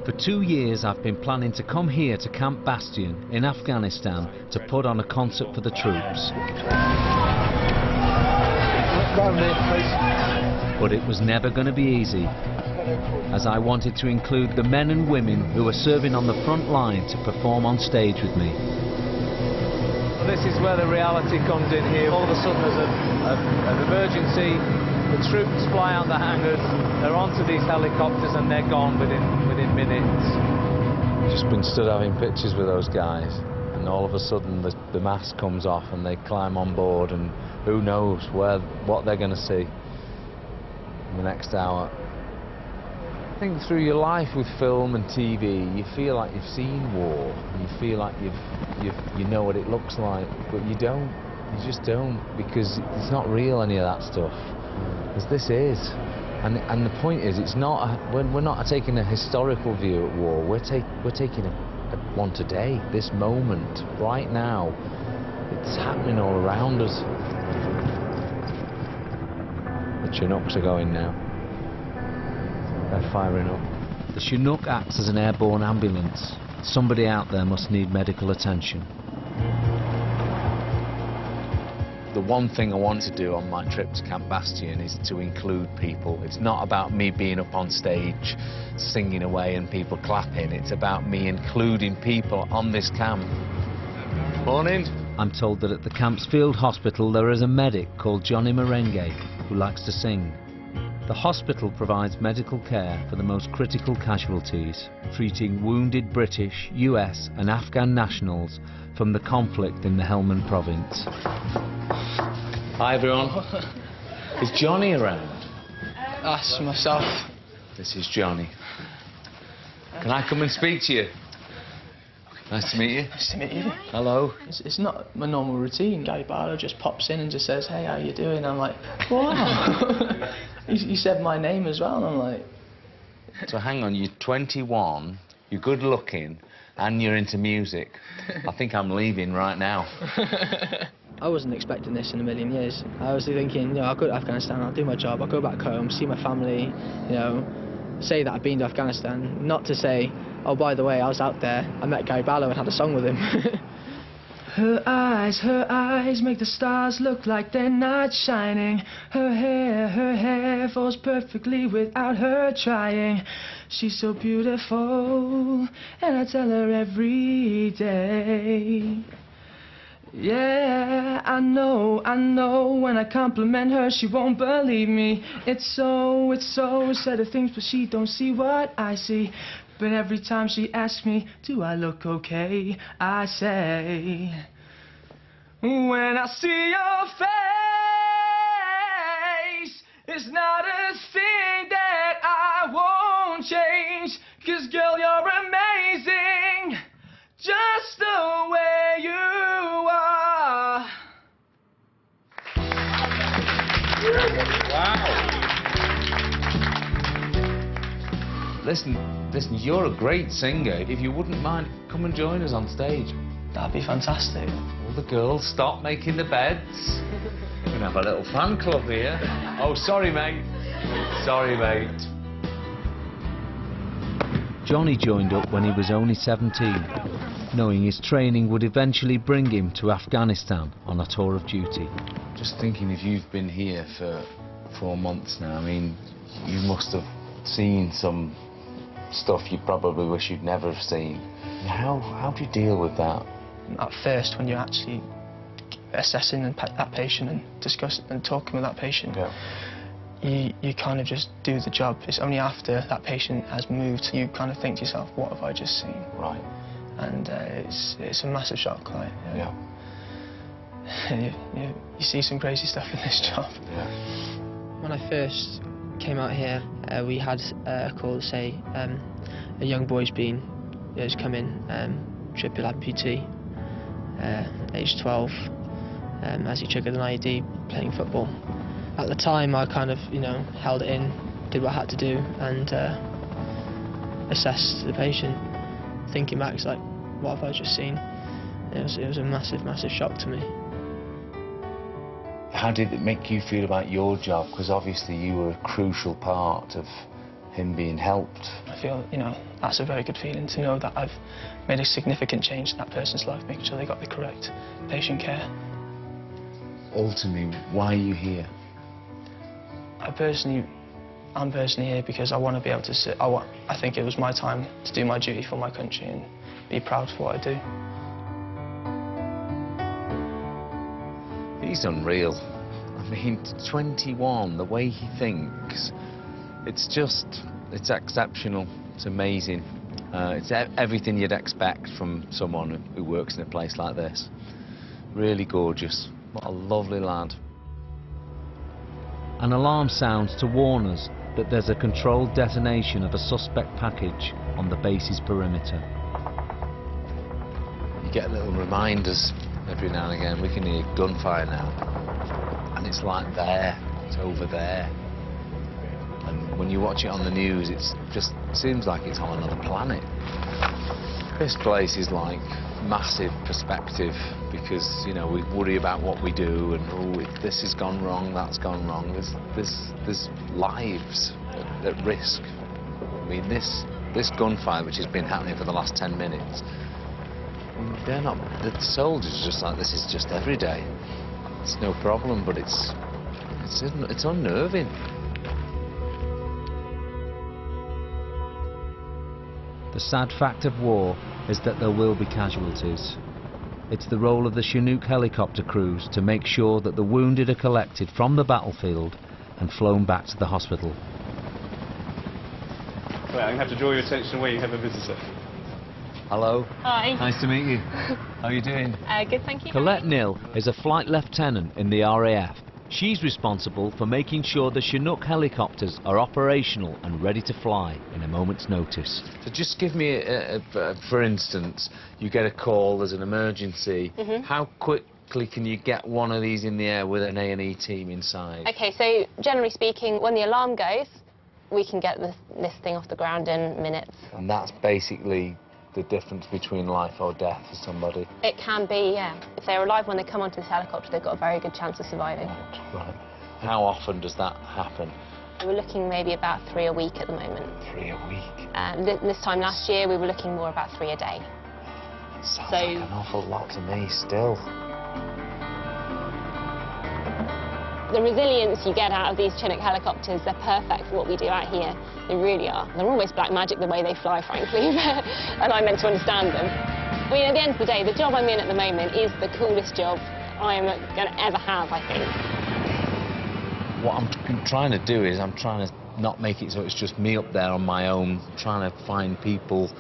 For 2 years I've been planning to come here to Camp Bastion in Afghanistan to put on a concert for the troops. But it was never going to be easy, as I wanted to include the men and women who are serving on the front line to perform on stage with me. Well, this is where the reality comes in here. All of a sudden there's an emergency. The troops fly out the hangars, they're onto these helicopters and they're gone within minutes. Just been stood having pictures with those guys, and all of a sudden the mask comes off and they climb on board, and who knows what they're going to see in the next hour. I think through your life with film and TV, you feel like you've seen war, and you feel like you know what it looks like, but you don't. You just don't, because it's not real, any of that stuff. As this is, and the point is, it's not we're not taking a historical view at war. We're taking a one today, this moment, right now. It's happening all around us. The Chinooks are going now. They're firing up. The Chinook acts as an airborne ambulance. Somebody out there must need medical attention. The one thing I want to do on my trip to Camp Bastion is to include people. It's not about me being up on stage singing away and people clapping. It's about me including people on this camp. Morning. I'm told that at the camp's field hospital there is a medic called Johnny Merengue who likes to sing. The hospital provides medical care for the most critical casualties, treating wounded British, US and Afghan nationals from the conflict in the Helmand province. Hi everyone. Is Johnny around? That's myself. This is Johnny. Can I come and speak to you? Nice to meet you. Nice to meet you. Hello. It's not my normal routine. Guy Barlow just pops in and just says, "Hey, how you doing?" I'm like, wow. He said my name as well, and I'm like... So hang on, you're 21, you're good looking, and you're into music. I think I'm leaving right now. I wasn't expecting this in a million years. I was thinking, I'll go to Afghanistan, I'll do my job, I'll go back home, see my family, say that I've been to Afghanistan, not to say, oh, by the way, I was out there, I met Guy Barlow and had a song with him. Her eyes make the stars look like they're not shining. Her hair falls perfectly without her trying. She's so beautiful, and I tell her every day. Yeah, I know, when I compliment her she won't believe me. It's so said of things, but she don't see what I see. But every time she asks me, do I look okay, I say, when I see your face, it's not a thing that I won't change. 'Cause girl, you're amazing, just the way you are. Wow. Listen, you're a great singer. If you wouldn't mind, come and join us on stage. That'd be fantastic. All the girls, stop making the beds. We're gonna have a little fan club here. Oh, sorry, mate. Sorry, mate. Johnny joined up when he was only 17, knowing his training would eventually bring him to Afghanistan on a tour of duty. Just thinking, if you've been here for 4 months now, I mean, you must have seen some stuff you probably wish you'd never have seen. How do you deal with that? At first, when you're actually assessing that patient and discussing and talking with that patient, you kind of just do the job. It's only after that patient has moved you kind of think to yourself, what have I just seen? Right. And it's a massive shock. Like, you see some crazy stuff in this job. Yeah. When I first came out here, we had a call to say a young boy's has come in, triple amputee, age 12, as he triggered an IED playing football. At the time, I kind of, held it in, did what I had to do, and assessed the patient. Thinking back, it's like, what have I just seen? It was a massive, massive shock to me. How did it make you feel about your job? Because obviously you were a crucial part of him being helped. I feel, you know, that's a very good feeling to know that I've made a significant change in that person's life, making sure they got the correct patient care. Ultimately, why are you here? I'm personally here because I want to be able to sit. I think it was my time to do my duty for my country and be proud for what I do. He's unreal. I mean, 21, the way he thinks, it's exceptional. It's amazing. It's everything you'd expect from someone who works in a place like this. Really gorgeous. What a lovely lad. An alarm sounds to warn us that there's a controlled detonation of a suspect package on the base's perimeter. You get little reminders every now and again. We can hear gunfire now. And it's like there, it's over there. And when you watch it on the news, it just seems like it's on another planet. This place is like massive perspective because, you know, we worry about what we do and, oh, if this has gone wrong, that's gone wrong. There's lives at risk. I mean, this gunfire, which has been happening for the last 10 minutes, they're not, the soldiers are just like, this is just every day. It's no problem, but it's unnerving. The sad fact of war is that there will be casualties. It's the role of the Chinook helicopter crews to make sure that the wounded are collected from the battlefield and flown back to the hospital. Well, I'm going to have to draw your attention where you have a visitor. Hello. Hi. Nice to meet you. How are you doing? Good, thank you. Colette Nill is a flight lieutenant in the RAF. She's responsible for making sure the Chinook helicopters are operational and ready to fly in a moment's notice. So just give me, for instance, you get a call, there's an emergency. How quickly can you get one of these in the air with an A&E team inside? Okay, so generally speaking, when the alarm goes, we can get this thing off the ground in minutes. And that's basically the difference between life or death for somebody? It can be, yeah. If they're alive when they come onto this helicopter, they've got a very good chance of surviving. Right. How often does that happen? We're looking maybe about 3 a week at the moment. 3 a week? This time last year, we were looking more about 3 a day. Sounds like an awful lot to me still. The resilience you get out of these Chinook helicopters, they're perfect for what we do out here. They really are. They're almost black magic the way they fly, frankly, and I'm meant to understand them. I mean, at the end of the day, the job I'm in at the moment is the coolest job I am going to ever have, I think. What I'm trying to do is I'm trying to not make it so it's just me up there on my own, trying to find people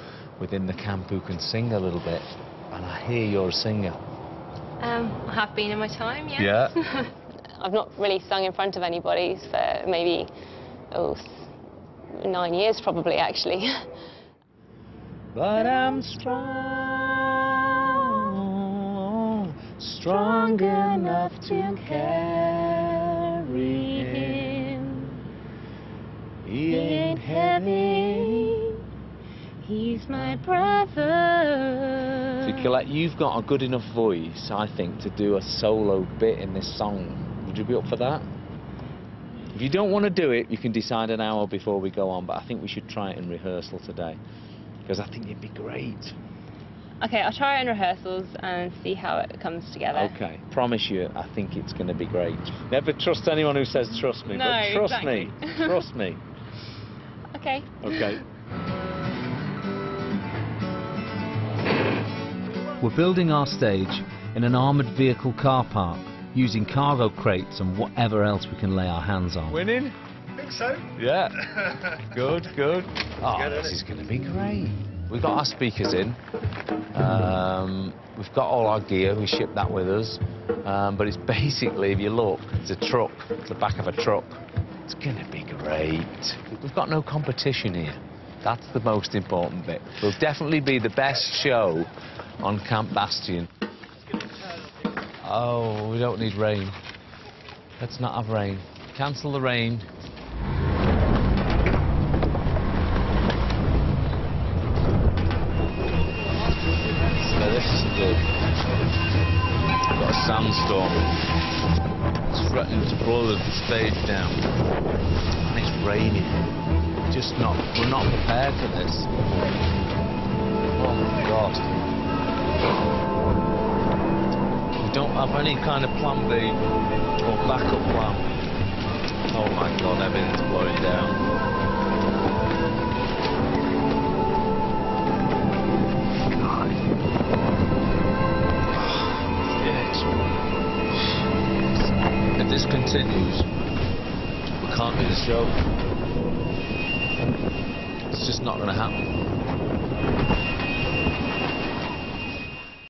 within the camp who can sing a little bit. And I hear you're a singer. I have been in my time, yes. Yeah. I've not really sung in front of anybody for maybe, 9 years probably, actually. But I'm strong enough to carry him. He ain't heavy, he's my brother. So Colette, you've got a good enough voice, I think, to do a solo bit in this song. Would you be up for that? If you don't want to do it, you can decide an hour before we go on, but I think we should try it in rehearsal today, because I think it'd be great. Okay, I'll try it in rehearsals and see how it comes together. Okay, promise you, I think it's going to be great. Never trust anyone who says trust me, no, but trust exactly. me, trust me. Okay. Okay. We're building our stage in an armoured vehicle car park, using cargo crates and whatever else we can lay our hands on. Winning? I think so. Yeah. Good, good. Oh, this is going to be great. We've got our speakers in. We've got all our gear. We ship that with us. But it's basically, if you look, it's a truck. It's the back of a truck. It's going to be great. We've got no competition here. That's the most important bit. We'll definitely be the best show on Camp Bastion. Oh, we don't need rain. Let's not have rain. Cancel the rain. So this is good. We've got a sandstorm. It's threatening to blow the stage down. And it's raining. we're not prepared for this. Oh my God. We don't have any kind of plan B or backup plan. Oh my God, everything's blowing down. If this continues, we can't do the show. It's just not going to happen.